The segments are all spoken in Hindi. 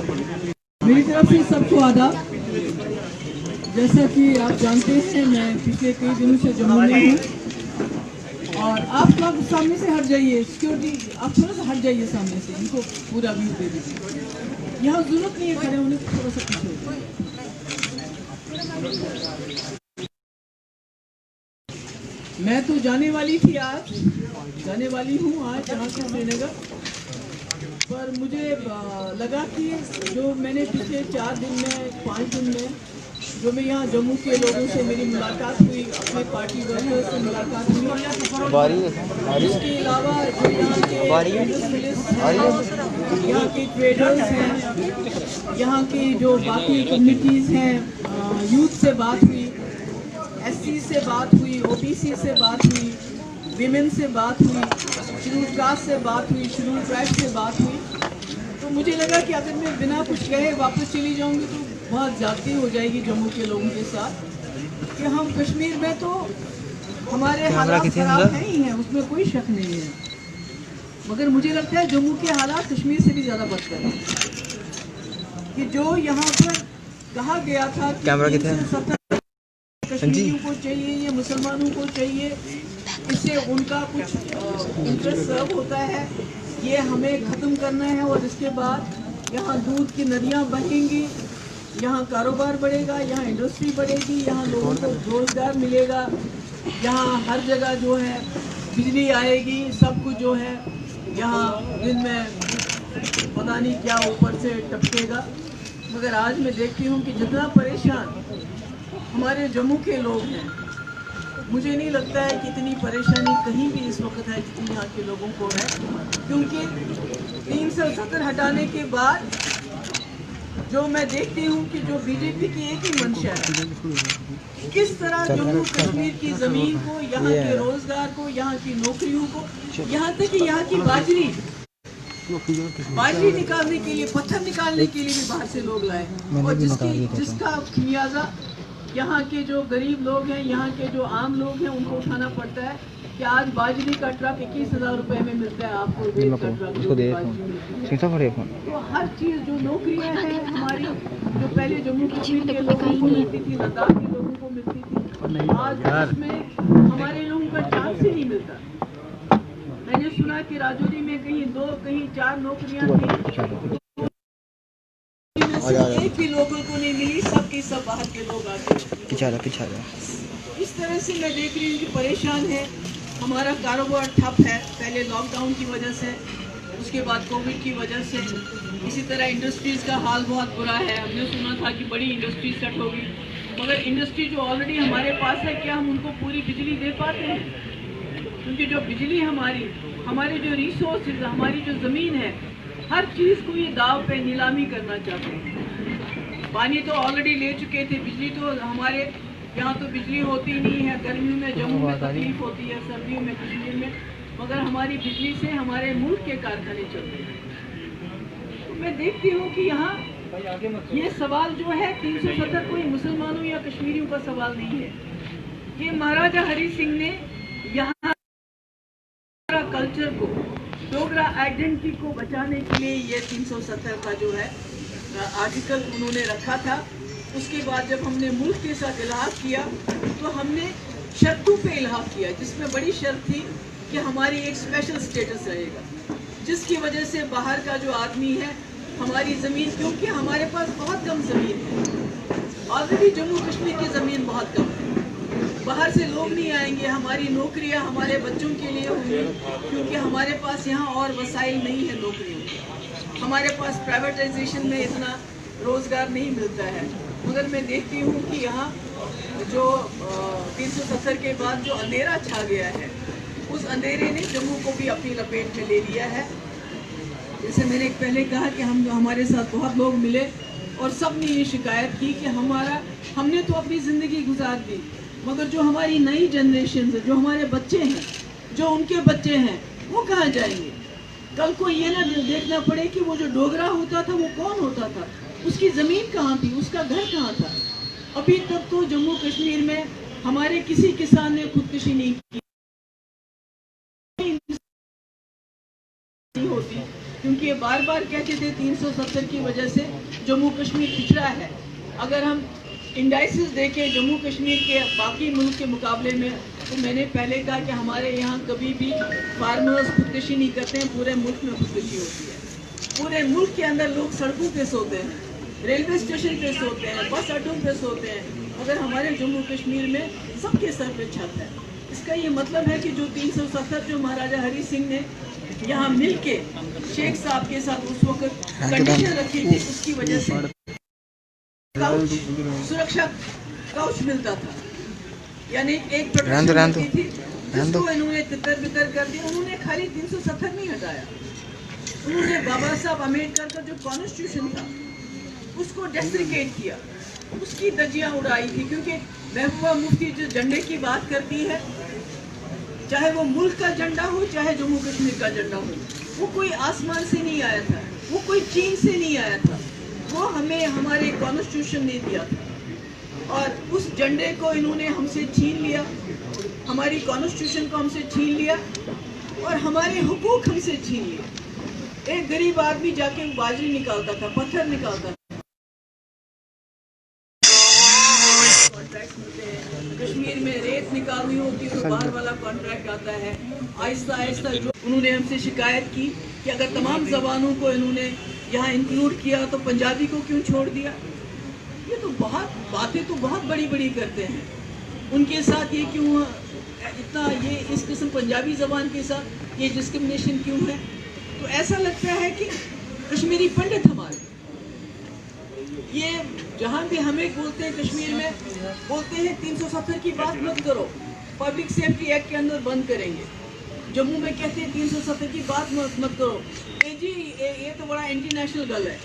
मेरी तरफ से सबको आदाब। जैसा कि आप जानते हैं, मैं पिछले कई दिनों से जम्मू में हूँ और आप लोग सामने से हट जाइए, सिक्योरिटी आप थोड़ा सा हट जाइए सामने से, इनको पूरा व्यू दे दीजिए। यहाँ जरूरत नहीं है खड़े होने की, थोड़ा सा पीछे। मैं तो जाने वाली थी, आज जाने वाली हूँ आज यहाँ से श्रीनगर, पर मुझे लगा कि जो मैंने पिछले 4 दिन में 5 दिन में जो मैं यहाँ जम्मू के लोगों से मेरी मुलाकात हुई, अपने पार्टी वर्कर्स से मुलाकात हुई, इसके अलावा जो यहाँ के इंडस्ट्रियलिस्ट हैं, यहाँ के ट्रेडर्स हैं, यहाँ की जो बाकी कम्युनिटीज़ हैं, यूथ से बात हुई, एससी से बात हुई, ओबीसी से बात हुई, विमेन से बात हुई, शेड्यूल कास्ट से बात हुई, शेड्यूल ट्राइब से बात हुई। तो मुझे लगा कि अगर मैं बिना कुछ कहे वापस चली जाऊंगी तो बहुत ज़्यादती हो जाएगी जम्मू के लोगों के साथ कि हम कश्मीर में तो हमारे हालात खराब हैं ही हैं, उसमें कोई शक नहीं है, मगर मुझे लगता है जम्मू के हालात कश्मीर से भी ज़्यादा बदतर हैं। कि जो यहाँ पर कहा गया था कि कश्मीरियों को चाहिए, ये मुसलमानों को चाहिए, इससे उनका कुछ इंटरेस्ट सर्व होता है, ये हमें ख़त्म करना है और इसके बाद यहाँ दूध की नदियाँ बहेंगी, यहाँ कारोबार बढ़ेगा, यहाँ इंडस्ट्री बढ़ेगी, यहाँ लोगों को रोज़गार मिलेगा, यहाँ हर जगह जो है बिजली आएगी, सब कुछ जो है यहाँ दिन में पता नहीं क्या ऊपर से टपकेगा। मगर आज मैं देखती हूँ कि जितना परेशान हमारे जम्मू के लोग हैं, मुझे नहीं लगता है कि इतनी परेशानी कहीं भी इस वक्त है जितनी यहाँ के लोगों को है, क्योंकि 370 हटाने के बाद जो मैं देखती हूँ कि जो बीजेपी की एक ही मंशा है, किस तरह जम्मू कश्मीर की ज़मीन को, यहाँ के रोज़गार को, यहाँ की नौकरियों को, यहाँ तक कि यहाँ की बाजरी निकालने के लिए, पत्थर निकालने के लिए भी बाहर से लोग लाए, और जिसका खमियाजा यहाँ के जो गरीब लोग हैं, यहाँ के जो आम लोग हैं, उनको उठाना पड़ता है कि आज बाजरी का ट्रक 21,000 रुपए में मिलता है आपको, रेत का ट्रक। तो हर चीज़ जो नौकरियाँ हैं हमारी, जो पहले जम्मू कश्मीर के लोगों को मिलती थी, लद्दाख के लोगों को मिलती थी, आज उसमें हमारे लोगों का चांस ही नहीं मिलता। मैंने सुना कि राजौरी में कहीं 2 कहीं 4 नौकरियाँ थी, एक भी लोगों को नहीं मिली, सब के सब बाहर के लोग आके पिछा इस तरह से मैं देख रही हूँ कि परेशान है। हमारा कारोबार ठप है, पहले लॉकडाउन की वजह से, उसके बाद कोविड की वजह से। इसी तरह इंडस्ट्रीज़ का हाल बहुत बुरा है। हमने सुना था कि बड़ी इंडस्ट्री सेट होगी, मगर इंडस्ट्री जो ऑलरेडी हमारे पास है, क्या हम उनको पूरी बिजली दे पाते हैं? क्योंकि जो बिजली हमारे जो रिसोर्सेज, हमारी जो ज़मीन है, हर चीज़ को ये दाव पे नीलामी करना चाहते हैं। पानी तो ऑलरेडी ले चुके थे, बिजली तो हमारे यहाँ तो बिजली होती नहीं है, गर्मियों में जम्मू में तकलीफ होती है, सर्दियों में कश्मीर में, मगर हमारी बिजली से हमारे मुल्क के कारखाने चलते हैं। तो मैं देखती हूँ कि यहाँ ये सवाल जो है 370 कोई मुसलमानों या कश्मीरियों का सवाल नहीं है। ये महाराजा हरि सिंह ने यहाँ कल्चर को, डोगरा आइडेंटिटी को बचाने के लिए ये 370 का जो है आर्टिकल उन्होंने रखा था। उसके बाद जब हमने मुल्क के साथ इलाहाक किया तो हमने शर्तों पे इलाहाक किया, जिसमें बड़ी शर्त थी कि हमारी एक स्पेशल स्टेटस रहेगा, जिसकी वजह से बाहर का जो आदमी है, हमारी ज़मीन, क्योंकि हमारे पास बहुत कम ज़मीन है, ऑलरेडी जम्मू कश्मीर की ज़मीन बहुत कम है, बाहर से लोग नहीं आएंगे, हमारी नौकरियां हमारे बच्चों के लिए होंगी, क्योंकि हमारे पास यहाँ और वसाइल नहीं है नौकरियों के, हमारे पास प्राइवेटाइजेशन में इतना रोज़गार नहीं मिलता है। मगर मैं देखती हूँ कि यहाँ जो 370 के बाद जो अंधेरा छा गया है, उस अंधेरे ने जम्मू को भी अपनी लपेट में ले लिया है। जैसे मैंने पहले कहा कि हमारे साथ बहुत लोग मिले और सब ने ये शिकायत की कि हमने तो अपनी ज़िंदगी गुजार दी, मगर जो हमारी नई जनरेशन है, जो हमारे बच्चे हैं, जो उनके बच्चे हैं, वो कहाँ जाएंगे? कल को ये ना देखना पड़े कि वो जो डोगरा होता था वो कौन होता था, उसकी ज़मीन कहाँ थी, उसका घर कहाँ था। अभी तक तो जम्मू कश्मीर में हमारे किसी किसान ने खुदकुशी नहीं की होती, क्योंकि ये बार बार कहते थे 370 की वजह से जम्मू कश्मीर पिछड़ा है। अगर हम इंडाइसिस देखें जम्मू कश्मीर के बाकी मुल्क के मुकाबले में, तो मैंने पहले कहा कि हमारे यहाँ कभी भी फार्मर्स खुदकशी नहीं करते हैं, पूरे मुल्क में खुदकशी होती है। पूरे मुल्क के अंदर लोग सड़कों पे सोते हैं, रेलवे स्टेशन पे सोते हैं, बस अड्डों पे सोते हैं, मगर हमारे जम्मू कश्मीर में सबके सर पे छत है। इसका ये मतलब है कि जो 370 जो महाराजा हरी सिंह ने यहाँ मिल के शेख साहब के साथ उस वक्त कंडीशन रखी थी, उसकी वजह से काउच, सुरक्षा काउच मिलता था, यानी एक प्रोटेक्शन थी, जिसको इन्होंने तितर बितर कर दिया। उन्होंने खाली 370 नहीं हटाया, उन्होंने बाबा साहब अम्बेडकर का जो कॉन्स्टिट्यूशन था उसको डेस्ट्रिकेट किया, उसकी धज्जियां उड़ाई थी। क्योंकि महबूबा मुफ्ती जो झंडे की बात करती है, चाहे वो मुल्क का झंडा हो चाहे जम्मू कश्मीर का झंडा हो, वो कोई आसमान से नहीं आया था, वो कोई चीन से नहीं आया था, वो हमें हमारे कॉन्स्टिट्यूशन ने दिया था। और उस झंडे को इन्होंने हमसे छीन लिया, हमारी कॉन्स्टिट्यूशन को हमसे छीन लिया और हमारे हुकूक हमसे छीन लिए। एक गरीब आदमी जाके बाजरी निकालता था, पत्थर निकालता था, कश्मीर में रेत निकालनी होती है तो बाहर वाला कॉन्ट्रैक्ट आता है। आहिस्ता आहिस्ता जो उन्होंने हमसे शिकायत की कि अगर तमाम ज़बानों को इन्होंने यहाँ इंक्लूड किया तो पंजाबी को क्यों छोड़ दिया। ये तो बहुत बातें तो बहुत बड़ी बड़ी करते हैं, उनके साथ ये क्यों इतना, ये इस किस्म पंजाबी ज़बान के साथ ये डिस्क्रिमिनेशन क्यों है। तो ऐसा लगता है कि कश्मीरी पंडित हमारे ये जहाँ भी हमें बोलते हैं कश्मीर में, बोलते हैं 370 की बात मत करो, पब्लिक सेफ्टी एक्ट के अंदर बंद करेंगे। जम्मू में कहते हैं 370 की बात मत करो, जी ये तो बड़ा इंटरनेशनल गल है।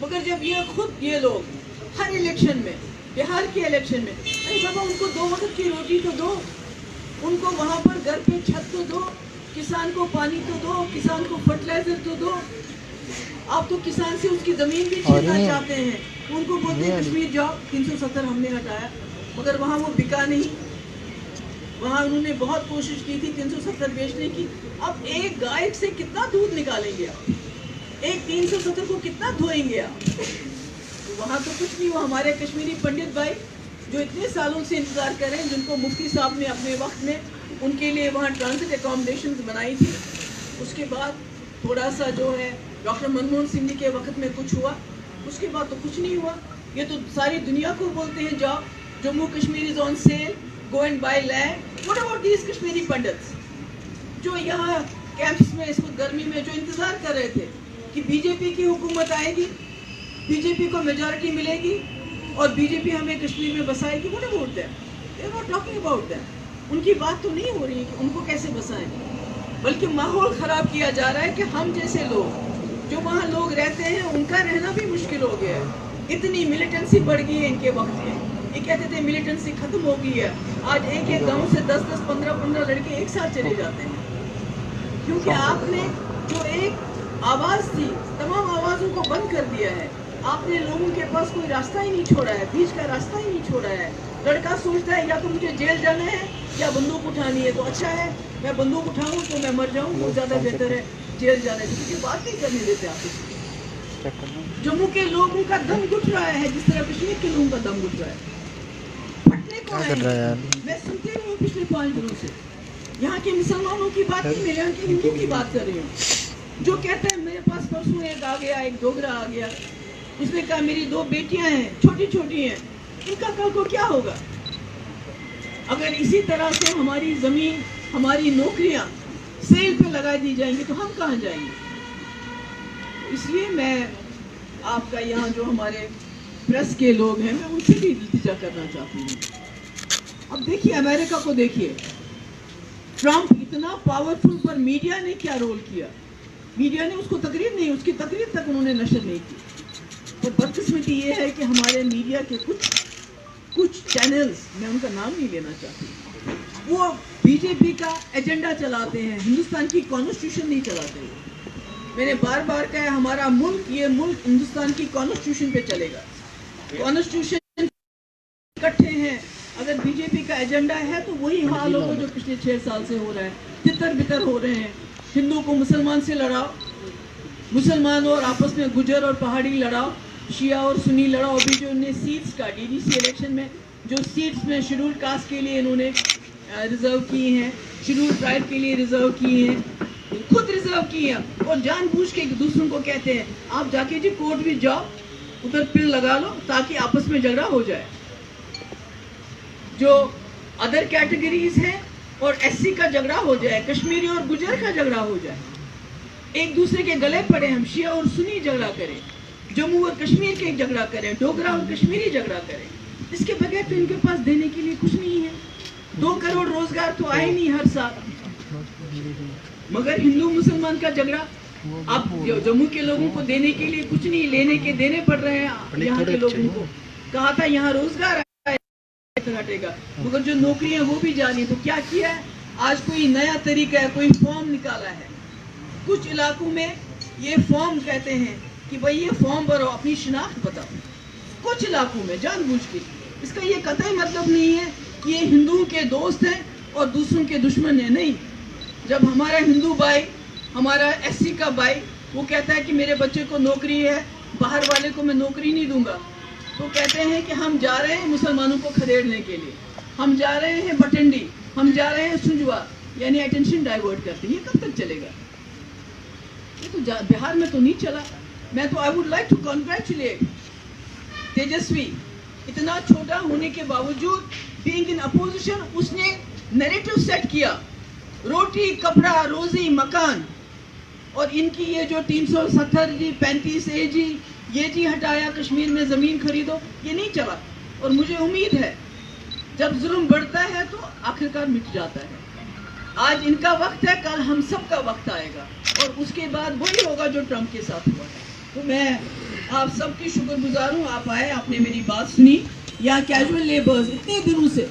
मगर जब ये खुद ये लोग हर इलेक्शन में, बिहार के इलेक्शन में, अरे बाबा उनको 2 वक्त की रोटी तो दो, उनको वहाँ पर घर पे छत तो दो, किसान को पानी तो दो, किसान को फर्टिलाइजर तो दो। आप तो किसान से उसकी ज़मीन भी छीनना चाहते हैं, उनको बोलते हैं कश्मीर जाओ। 370 हमने हटाया, मगर वहाँ वो बिका नहीं, वहाँ उन्होंने बहुत कोशिश की थी 370 बेचने की। अब एक गाय से कितना दूध निकालेंगे आप, एक 370 को कितना धोएंगे आप। तो वहाँ तो कुछ नहीं हुआ। हमारे कश्मीरी पंडित भाई जो इतने सालों से इंतज़ार कर रहे हैं, जिनको मुफ्ती साहब ने अपने वक्त में उनके लिए वहाँ ट्रांजिट एकोमोडेशन बनाई थी, उसके बाद थोड़ा सा जो है डॉक्टर मनमोहन सिंह जी के वक्त में कुछ हुआ, उसके बाद तो कुछ नहीं हुआ। ये तो सारी दुनिया को बोलते हैं जाओ, Jammu Kashmir is on sale, go and buy land. What about these Kashmiri Pandits जो यहाँ कैंप्स में इस गर्मी में जो इंतजार कर रहे थे कि बीजेपी की हुकूमत आएगी, बीजेपी को मेजॉरिटी मिलेगी और बीजेपी हमें कश्मीर में बसाएगी। What about that? They are not talking about that. उनकी बात तो नहीं हो रही है कि उनको कैसे बसाएंगे, बल्कि माहौल ख़राब किया जा रहा है कि हम जैसे लोग जो वहाँ लोग रहते हैं उनका रहना भी मुश्किल हो गया है। इतनी मिलिटेंसी बढ़ गई है इनके वक्त में। ये कहते थे मिलिटेंसी खत्म हो गई है, आज एक एक गांव से 10-10, 15-15 लड़के एक साथ चले जाते हैं, क्योंकि आपने जो एक आवाज़ थी तमाम आवाज़ों को बंद कर दिया है। आपने लोगों के पास कोई रास्ता ही नहीं छोड़ा है, बीच का रास्ता ही नहीं छोड़ा है। लड़का सोचता है या तो मुझे जेल जाना है या बंदूक उठानी है, तो अच्छा है मैं बंदूक उठाऊँ तो मैं मर जाऊँ, वो ज़्यादा बेहतर है जेल जाने की बात नहीं करने देते आप। जम्मू के लोगों का दम घुट रहा है जिस तरह कश्मीर के लोगों का दम घुट रहा है। फटने को है, मैं सुनती रही हूँ पिछले 5 दिनों से। यहाँ के मुसलमानों की बात नहीं, मेरे यहाँ के हिंदू की बात कर रही हूँ। जो कहता है मेरे पास परसों एक आ गया, एक डोगरा आ गया, उसने कहा मेरी 2 बेटियां हैं, छोटी छोटी हैं, इनका कल को क्या होगा। अगर इसी तरह से हमारी ज़मीन, हमारी नौकरियां सेल पे लगा दी जाएंगी तो हम कहाँ जाएंगे। इसलिए मैं आपका यहाँ जो हमारे प्रेस के लोग हैं, मैं उनसे भी इल्तिजा करना चाहती हूँ। अब देखिए अमेरिका को देखिए, ट्रंप इतना पावरफुल, पर मीडिया ने क्या रोल किया। मीडिया ने उसको तकरीर नहीं, उसकी तकरीर तक उन्होंने नशर नहीं की। तो बदकिस्मती ये है कि हमारे मीडिया के कुछ चैनल्स, मैं उनका नाम नहीं लेना चाहती, वो बीजेपी का एजेंडा चलाते हैं, हिंदुस्तान की कॉन्स्टिट्यूशन नहीं चलाते। मैंने बार बार कहा है हमारा मुल्क, ये मुल्क हिंदुस्तान की कॉन्स्टिट्यूशन पे चलेगा। कॉन्स्टिट्यूशन इकट्ठे हैं, अगर बीजेपी का एजेंडा है तो वही हाल होगा जो पिछले 6 साल से हो रहा है। तितर बितर हो रहे हैं, हिंदू को मुसलमान से लड़ाओ, मुसलमान और आपस में गुजर और पहाड़ी लड़ाओ, शिया और सुन्नी लड़ाओ। अभी जो इन्होंने सीट्स का DDC इलेक्शन में जो सीट्स में शेड्यूल कास्ट के लिए इन्होंने रिजर्व किए हैं, शेड्यूल ट्राइब के लिए रिजर्व किए हैं, खुद रिजर्व किए हैं और जानबूझ के दूसरों को कहते हैं आप जाके जी कोर्ट भी जाओ, उधर पिल लगा लो ताकि आपस में झगड़ा हो जाए। जो अदर कैटेगरीज हैं और SC का झगड़ा हो जाए, कश्मीरी और गुजर का झगड़ा हो जाए, एक दूसरे के गले पड़े, हम शिया और सुन्नी झगड़ा करें, जम्मू और कश्मीर के झगड़ा करें, डोगरा और कश्मीरी झगड़ा करें। इसके बगैर तो इनके पास देने के लिए कुछ नहीं है। 2 करोड़ रोजगार तो आए नहीं हर साल, मगर हिंदू मुसलमान का झगड़ा अब जम्मू के लोगों को देने के लिए कुछ नहीं, लेने के देने पड़ रहे हैं। यहाँ के लोगों को कहा था यहाँ रोजगार हटेगा, मगर जो नौकरियां वो भी जा रही है। तो क्या किया है, आज कोई नया तरीका है, कोई फॉर्म निकाला है। कुछ इलाकों में ये फॉर्म कहते हैं कि भाई ये फॉर्म भरो, अपनी शिनाख्त बताओ। कुछ इलाकों में जानबूझ के, इसका ये कतई मतलब नहीं है कि ये हिंदुओं के दोस्त हैं और दूसरों के दुश्मन हैं, नहीं। जब हमारा हिंदू भाई, हमारा SC का भाई वो कहता है कि मेरे बच्चे को नौकरी है, बाहर वाले को मैं नौकरी नहीं दूंगा, तो कहते हैं कि हम जा रहे हैं मुसलमानों को खदेड़ने के लिए, हम जा रहे हैं बटंडी, हम जा रहे हैं सुंजवा, यानी अटेंशन डाइवर्ट करते हैं। ये कब तक चलेगा? ये तो बिहार में तो नहीं चला। मैं तो I would like to congratulate Tejashwi, इतना छोटा होने के बावजूद बीइंग इन अपोजिशन उसने नैरेटिव सेट किया, रोटी कपड़ा रोजी मकान। और इनकी ये जो 370 जी 35A जी ये जी हटाया, कश्मीर में ज़मीन खरीदो, ये नहीं चला। और मुझे उम्मीद है जब जुल्म बढ़ता है तो आखिरकार मिट जाता है। आज इनका वक्त है, कल हम सब का वक्त आएगा और उसके बाद वही होगा जो ट्रंप के साथ हुआ है। तो मैं आप सबकी शुक्रगुजार हूँ, आप आए, आपने मेरी बात सुनी। यहाँ कैजुअल लेबर्स इतने दिनों से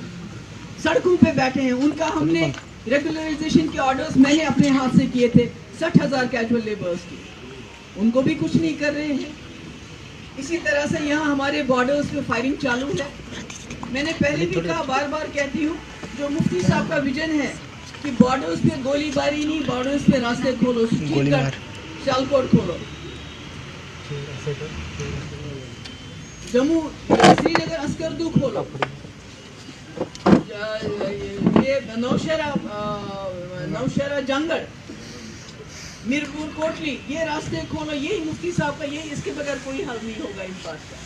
सड़कों पे बैठे हैं, उनका हमने रेगुलराइजेशन के ऑर्डर्स मैंने अपने हाथ से किए थे, 60,000 कैजुअल लेबर्स की, उनको भी कुछ नहीं कर रहे हैं। इसी तरह से यहाँ हमारे बॉर्डर्स पे फायरिंग चालू है। मैंने पहले भी कहा, बार बार कहती हूँ, जो मुफ्ती साहब का विजन है कि बॉर्डर्स पे गोलीबारी नहीं, बॉर्डर्स पे रास्ते खोलो, सियालकोट खोलो, जम्मू श्रीनगर अस्करदू खोलो, ये नौशहरा जंगल, मीरपुर कोटली, ये रास्ते खोलो, यही मुफ्ती साहब का, यही, इसके बगैर कोई हल नहीं होगा इन बात का।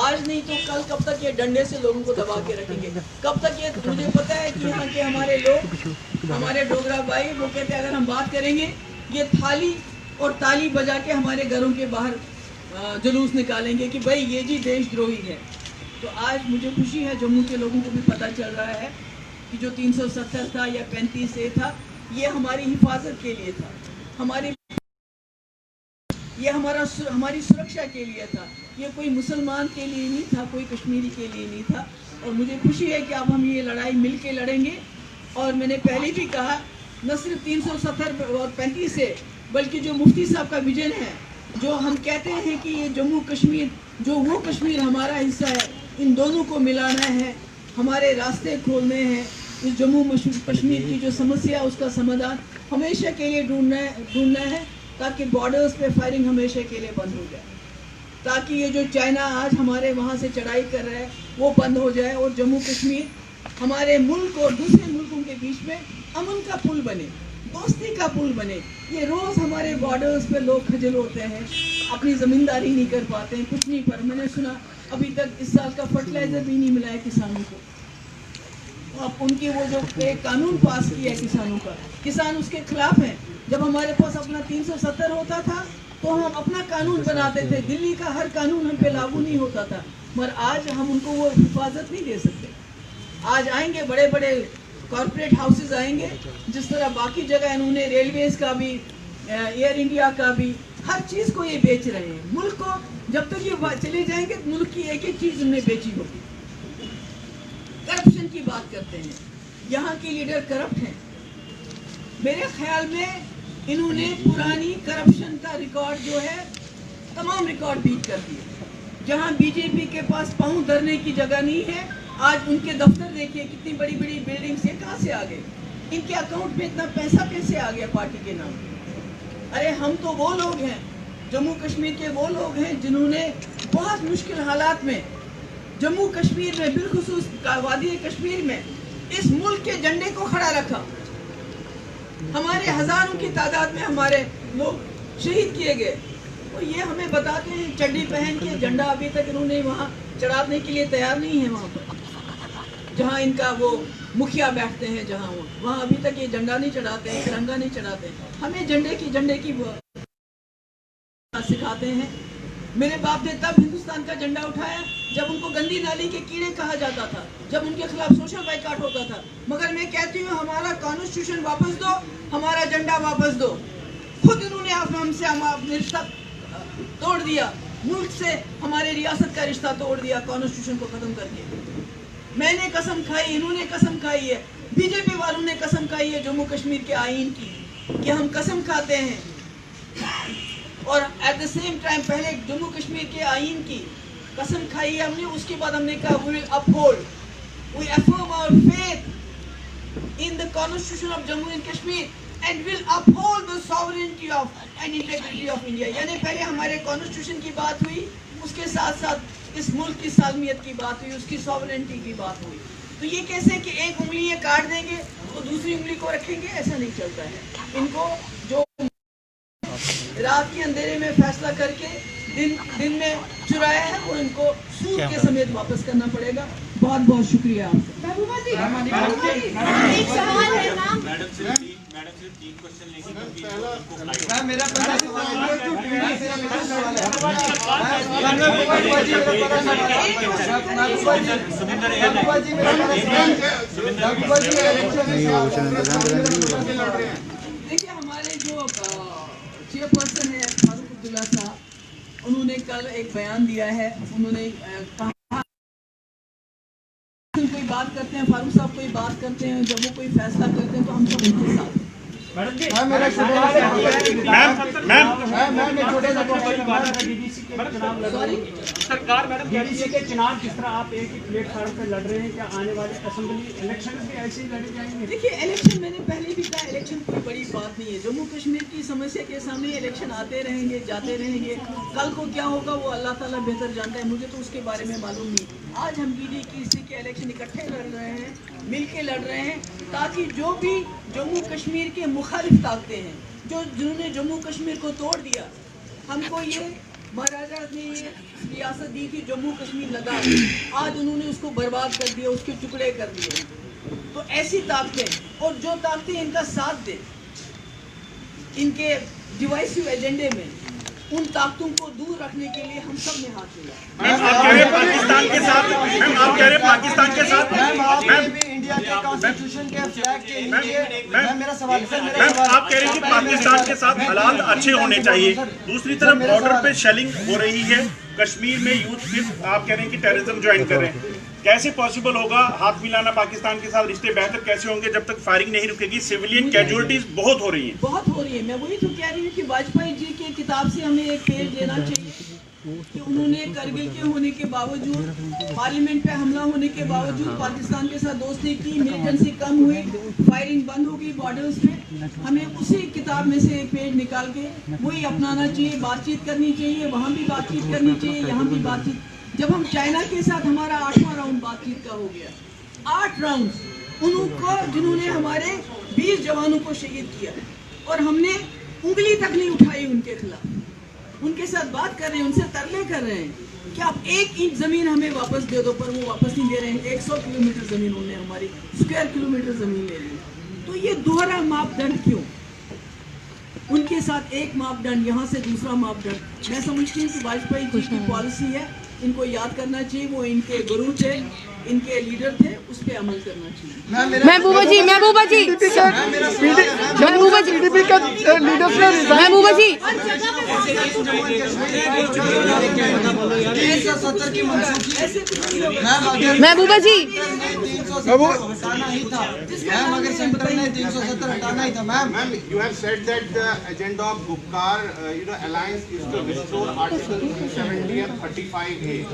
आज नहीं तो कल, कब तक ये डंडे से लोगों को दबा के रखेंगे? कब तक ये, मुझे पता है कि यहाँ के हमारे लोग, हमारे डोगरा भाई, वो कहते हैं अगर हम बात करेंगे ये थाली और ताली बजा के हमारे घरों के बाहर जुलूस निकालेंगे कि भाई ये जी देशद्रोही है। तो आज मुझे खुशी है, जम्मू के लोगों को भी पता चल रहा है कि जो 370 था या 35A था, ये हमारी हिफाजत के लिए था, ये हमारी सुरक्षा के लिए था, ये कोई मुसलमान के लिए नहीं था, कोई कश्मीरी के लिए नहीं था। और मुझे खुशी है कि अब हम ये लड़ाई मिल के लड़ेंगे। और मैंने पहले भी कहा, न सिर्फ 370 और 35A, बल्कि जो मुफ्ती साहब का विजन है, जो हम कहते हैं कि ये जम्मू कश्मीर, जो वो कश्मीर हमारा हिस्सा है, इन दोनों को मिलाना है, हमारे रास्ते खोलने हैं। इस जम्मू कश्मीर की जो समस्या है उसका समाधान हमेशा के लिए ढूंढना है, ताकि बॉर्डर्स पे फायरिंग हमेशा के लिए बंद हो जाए, ताकि ये जो चाइना आज हमारे वहाँ से चढ़ाई कर रहा है वो बंद हो जाए और जम्मू कश्मीर हमारे मुल्क और दूसरे मुल्कों के बीच में अमन का पुल बने, दोस्ती का पुल बने। ये रोज़ हमारे बॉर्डर्स पे लोग खजल होते हैं, अपनी ज़मींदारी नहीं कर पाते हैं, कुछ नहीं। पर मैंने सुना अभी तक इस साल का फर्टिलाइज़र भी नहीं मिला है किसानों को। अब उनकी वो जो एक कानून पास किया है किसानों का, किसान उसके खिलाफ हैं। जब हमारे पास अपना 370 होता था तो हम अपना कानून बनाते थे, दिल्ली का हर कानून हम पे लागू नहीं होता था, मगर आज हम उनको वो हिफाजत नहीं दे सकते। आज आएंगे बड़े बड़े कॉरपोरेट हाउसेज आएंगे, जिस तरह बाकी जगह इन्होंने रेलवेज का भी, एयर इंडिया का भी, हर चीज़ को ये बेच रहे हैं। मुल्क को जब तक ये चले जाएंगे, मुल्क की एक एक चीज़ उन्हें बेची होगी। करप्शन की बात करते हैं, यहाँ के लीडर करप्ट हैं। मेरे ख्याल में इन्होंने पुरानी करप्शन का रिकॉर्ड जो है, तमाम रिकॉर्ड बीट कर दिए। जहाँ बीजेपी के पास पाँव धरने की जगह नहीं है, आज उनके दफ्तर देखिए कितनी बड़ी बड़ी बिल्डिंग्स है, कहाँ से आ गए? इनके अकाउंट में इतना पैसा कैसे आ गया पार्टी के नाम? अरे हम तो वो लोग हैं जम्मू कश्मीर के वो लोग हैं जिन्होंने बहुत मुश्किल हालात में जम्मू कश्मीर में, बिलखुसूस वादी कश्मीर में इस मुल्क के झंडे को खड़ा रखा। हमारे हजारों की तादाद में हमारे लोग शहीद किए गए। और ये हमें बताते हैं चड्डी पहन के झंडा अभी तक इन्होंने वहाँ चढ़ाने के लिए तैयार नहीं है। वहाँ पर जहाँ इनका वो मुखिया बैठते हैं, जहाँ वहाँ अभी तक ये झंडा नहीं चढ़ाते हैं, तिरंगा नहीं चढ़ाते। हमें झंडे की सिखाते हैं। मेरे बाप ने तब हिंदुस्तान का झंडा उठाया जब उनको गंदी नाली के कीड़े कहा जाता था, जब उनके खिलाफ सोशल बाइकाट होता था। मगर मैं कहती हूँ हमारा कॉन्स्टिट्यूशन वापस दो, हमारा झंडा वापस दो। खुद इन्होंने हमसे अपने रिश्ता तोड़ दिया, मुल्क से हमारे रियासत का रिश्ता तोड़ दिया कॉन्स्टिट्यूशन को खत्म करके। मैंने कसम खाई, इन्होंने कसम खाई है, बीजेपी वालों ने कसम खाई है जम्मू कश्मीर के आईन की, कि हम कसम खाते हैं। और एट द सेम टाइम पहले जम्मू कश्मीर के आईन की कसम खाई है हमने, उसके बाद हमने कहा we will uphold, we affirm our faith in the constitution of Jammu and Kashmir and will uphold the sovereignty of and integrity of India। यानी पहले हमारे कॉन्स्टिट्यूशन की बात हुई, उसके साथ साथ इस मुल्क की सालमियत की बात हुई, उसकी सॉवरेनिटी की बात हुई। तो ये कैसे कि एक उंगली ये काट देंगे तो दूसरी उंगली को रखेंगे, ऐसा नहीं चलता है। इनको जो रात के अंधेरे में फैसला करके दिन में चुराया है वो इनको सूद के समेत वापस करना पड़ेगा। बहुत बहुत शुक्रिया आपका। एक सवाल है मैडम से 3 क्वेश्चन लेंगे क्योंकि मेरा पहला सवाल है। देखिए हमारे जो चेयरपर्सन है फारूक अब्दुल्ला साहब, उन्होंने कल एक बयान दिया है। उन्होंने कहा कोई बात करते हैं, फारूक साहब कोई बात करते हैं, जब वो कोई फैसला करते हैं तो हम सब उनके साथ हैं। सरकार मैडम डीडीसी के चुनाव किस तरह आप एक ही प्लेटफॉर्म पर लड़ रहे हैं, क्या आने वाले असेंबली इलेक्शन भी ऐसे ही लड़े जाएंगे? देखिए इलेक्शन, मैंने पहले भी कहा, इलेक्शन कोई बड़ी बात नहीं है। जम्मू कश्मीर की समस्या के सामने इलेक्शन आते रहेंगे, जाते रहेंगे। कल को क्या होगा वो अल्लाह ताला बेहतर जानता है, मुझे तो उसके बारे में मालूम नहीं। आज हम DDC के इलेक्शन इकट्ठे लड़ रहे हैं, मिल के लड़ रहे हैं, ताकि जो भी जम्मू कश्मीर के मुखालिफ ताकतें हैं, जिन्होंने जम्मू कश्मीर को तोड़ दिया, हमको ये महाराजा ने ये रियासत दी थी जम्मू कश्मीर लद्दाख, आज उन्होंने उसको बर्बाद कर दिया, उसके टुकड़े कर दिए। तो ऐसी ताकतें और जो ताकतें इनका साथ दे इनके डिवाइसिव एजेंडे में, उन ताकतों को दूर रखने के लिए हम सब ने हाथ मिलाया। आप कह रहे हैं पाकिस्तान के साथ, आप कह रहे हैं पाकिस्तान के साथ, इंडिया के कॉन्स्टिट्यूशन के फ्लैग के नीचे मेरा सवाल सर, आप कह रहे हैं कि पाकिस्तान के साथ हालात अच्छे होने चाहिए, दूसरी तरफ बॉर्डर पे शेलिंग हो रही है, कश्मीर में यूथ फिर आप कह रहे हैं कि टेररिज्म ज्वाइन कर रहे हैं, कैसे पॉसिबल होगा हाथ मिलाना पाकिस्तान के साथ? रिश्ते बेहतर कैसे होंगे जब तक फायरिंग नहीं रुकेगी? सिविलियन कैजुअलिटीज बहुत हो रही हैं, बहुत हो रही है। मैं वही तो कह रही हूँ कि वाजपेयी जी की किताब से हमें एक पेज लेना चाहिए कि उन्होंने करगिल के होने के बावजूद, पार्लियामेंट पे हमला होने के बावजूद पाकिस्तान के साथ दोस्ती की, मिलिटेंसी कम हुई, फायरिंग बंद हो गई बॉर्डर्स पे। हमें उसी किताब में से एक पेज निकाल के वही अपनाना चाहिए, बातचीत करनी चाहिए, वहाँ भी बातचीत करनी चाहिए, यहाँ भी बातचीत। जब हम चाइना के साथ, हमारा 8वां राउंड बातचीत का हो गया, 8 राउंड उनको, जिन्होंने हमारे 20 जवानों को शहीद किया, और हमने उंगली तक नहीं उठाई उनके खिलाफ। उनके साथ बात कर रहे हैं, उनसे तरले कर रहे हैं कि आप 1 इंच जमीन हमें वापस दे दो, पर वो वापस नहीं दे रहे हैं। 100 किलोमीटर जमीन उन्होंने हमारी स्क्वायर किलोमीटर जमीन ले ली। तो ये दोहरा मापदंड क्यों? उनके साथ एक मापदंड, यहाँ से दूसरा मापदंड। मैं समझती हूँ कि वाजपेयी जी की पॉलिसी है, इनको याद करना चाहिए, वो इनके गुरु थे, इनके लीडर थे, उस पर अमल करना चाहिए। महबूबा जी, महबूबा जी, महबूबा जी, महबूबा जी, महबूबा जी, अगर सेंटर ने 370 हटाना ही था ma'am. You have said that the agenda of Gupkar, alliance is to restore Article 270 and 35A.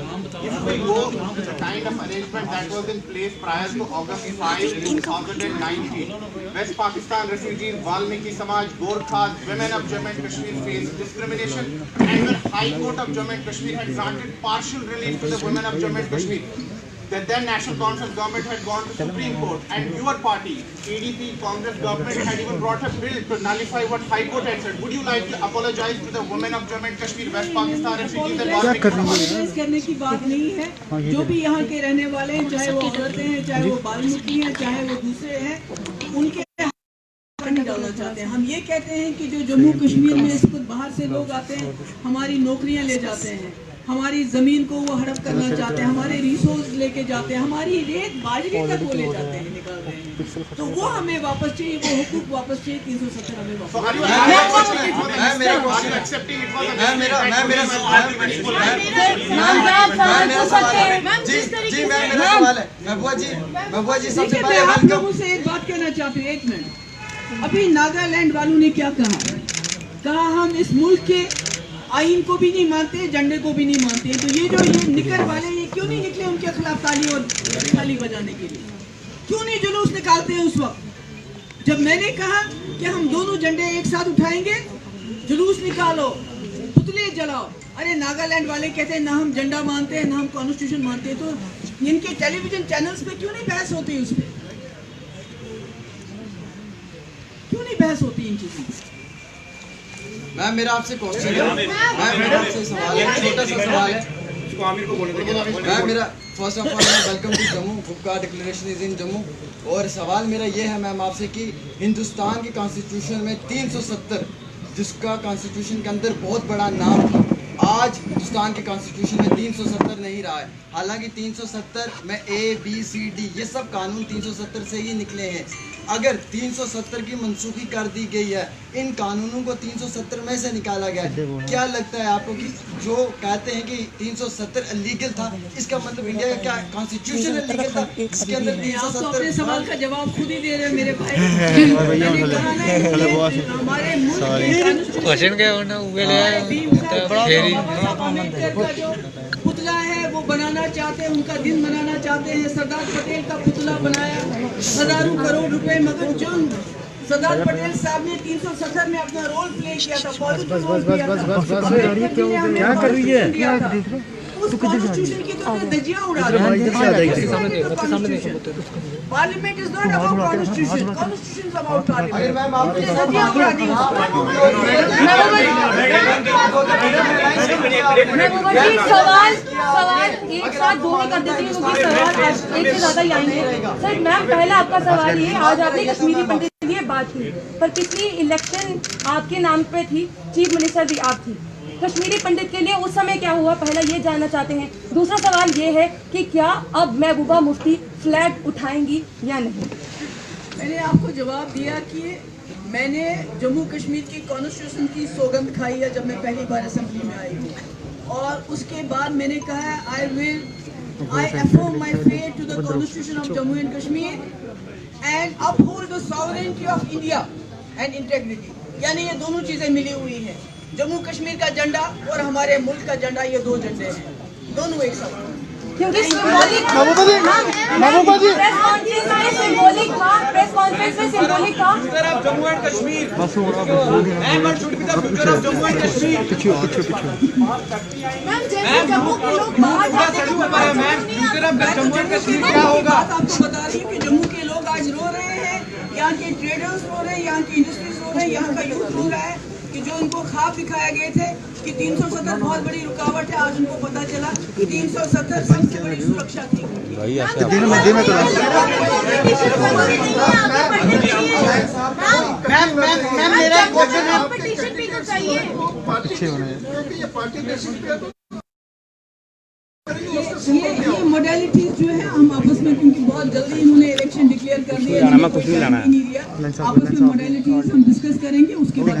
If we go to the kind of arrangement that was in place prior to August 5, 2019, West Pakistan refugees, Valmiki Samaj, Gorkhas, women of Jammu and Kashmir faced discrimination, and when High Court of Jammu and Kashmir had granted partial relief to the women of Jammu and Kashmir, the then National Conference government had gone to Supreme Court, and your party, PDP, Congress government, had even brought a bill to nullify what High Court had said. Would you like to apologize to the women of Jammu and Kashmir, West Pakistan refugees and apologize करने की बात नहीं है। जो भी यहाँ के रहने वाले हैं, चाहे वो औरतें हैं, चाहे वो बाल्मीकि हैं, चाहे वो दूसरे हैं, उनके नहीं डालना चाहते हैं। हम ये कहते हैं कि जो जम्मू कश्मीर में इस वक्त बाहर से लोग आते हैं, हमारी नौकरियां ले जाते हैं, हमारी जमीन को वो हड़प करना चाहते हैं, हमारे रिसोर्स लेके जाते हैं, हमारी रेत बाजरी तक वो ले जाते हैं, निकाल रहे हैं। तो वो हमें वापस चाहिए, वो हुकूक वापस चाहिए। 370 हमें वापस। आप लोगों से एक बात कहना चाहती हूँ, 1 मिनट। अभी नागालैंड वालों ने क्या कहा हम इस मुल्क के आईन को भी नहीं मानते, झंडे को भी नहीं मानते। तो ये निकर वाले ये क्यों नहीं निकले उनके खिलाफ ताली और थाली बजाने के लिए? क्यों नहीं जुलूस निकालते हैं उस वक्त जब मैंने कहा कि हम दोनों झंडे एक साथ उठाएंगे? जुलूस निकालो, पुतले जलाओ। अरे नागालैंड वाले कहते हैं ना हम झंडा मानते हैं, ना हम कॉन्स्टिट्यूशन मानते हैं। तो इनके टेलीविजन चैनल्स पे क्यों नहीं बहस होती? उस पर क्यों नहीं बहस होती इन चीजों पर? मैम मेरा आपसे क्वेश्चन है, मेरा आपसे सवाल है, छोटा सा सवाल है। मैम मेरा first of all welcome to Jammu, Gupkar declaration is in Jammu. और सवाल मेरा ये है मैम आपसे कि हिंदुस्तान की कॉन्स्टिट्यूशन में 370, जिसका कॉन्स्टिट्यूशन के अंदर बहुत बड़ा नाम था, आज हिंदुस्तान के कॉन्स्टिट्यूशन में 370 नहीं रहा है। हालांकि 370 में ABCD ये सब कानून 370 से ही निकले हैं। अगर 370 की मनसूखी कर दी गई है, इन कानूनों को 370 में से निकाला गया है, क्या लगता है आपको कि जो कहते हैं कि 370 इलीगल था, इसका मतलब इंडिया का क्या कॉन्स्टिट्यूशन इलीगल था? इसके अंदर 370। अपने सवाल का जवाब खुद ही दे रहे हैं मेरे भाई। हमारे मुल्क के पुतला है वो बनाना चाहते हैं, उनका दिन मनाना चाहते हैं। सरदार पटेल का पुतला बनाया, हजारों करोड़ रुपए, मगर जो सरदार पटेल साहब ने 370 में अपना रोल प्ले किया था, क्या कर रही है उस कॉन्स्टिट्यूशन की तो धज्जियां उड़ा रहे हैं। Parliament is not about constitution, constitution is about parliament. सवाल एक साथ दो ही कर देती हूँ क्योंकि सवाल एक से ज्यादा ही आएंगे। सर मैम पहला आपका सवाल ये, आज आपने कश्मीरी पंडित के लिए बात की, पर पिछली इलेक्शन आपके नाम पे थी, चीफ मिनिस्टर भी आप थी। कश्मीरी पंडित के लिए उस समय क्या हुआ, पहला ये जानना चाहते हैं। दूसरा सवाल ये है कि क्या अब महबूबा मुफ्ती फ्लैग उठाएंगी या नहीं? मैंने आपको जवाब दिया कि मैंने जम्मू कश्मीर की कॉन्स्टिट्यूशन की सौगंध खाई है जब मैं पहली बार असेंबली में आई हूँ, और उसके बाद मैंने कहा है I affirm my faith to the Constitution of Jammu and Kashmir and uphold the sovereignty of India and integrity। यानी ये दोनों चीजें मिली हुई हैं। जम्मू कश्मीर का झंडा और हमारे मुल्क का झंडा, ये दो झंडे हैं, दोनों एक साथ। क्योंकि प्रेस कॉन्फ्रेंस में सिंबॉलिक था। Jammu and Kashmir Ahmad should be the future of Jammu and Kashmir. Ma'am जैसे जम्मू के लोग बाहर जाते हैं, ma'am future of Jammu and Kashmir क्या होगा? आपको बता रही हूँ कि जम्मू के लोग आज रो रहे हैं, यहाँ के ट्रेडर्स रो रहे हैं, यहाँ की इंडस्ट्रीज रो रहे हैं, यहाँ का यूथ रो रहा है कि जो उनको ख्वाब दिखाया गए थे कि 370 बहुत बड़ी रुकावट है, आज उनको पता चला कि 370 सबसे बड़ी सुरक्षा थी। मेरा क्वेश्चन है, ये मोडेलिटीज जो है हम आपस में, क्योंकि बहुत जल्दी इन्होंने इलेक्शन डिक्लेयर कर दिया, आपस में मोडेलिटीज हम डिस्कस करेंगे, उसके बाद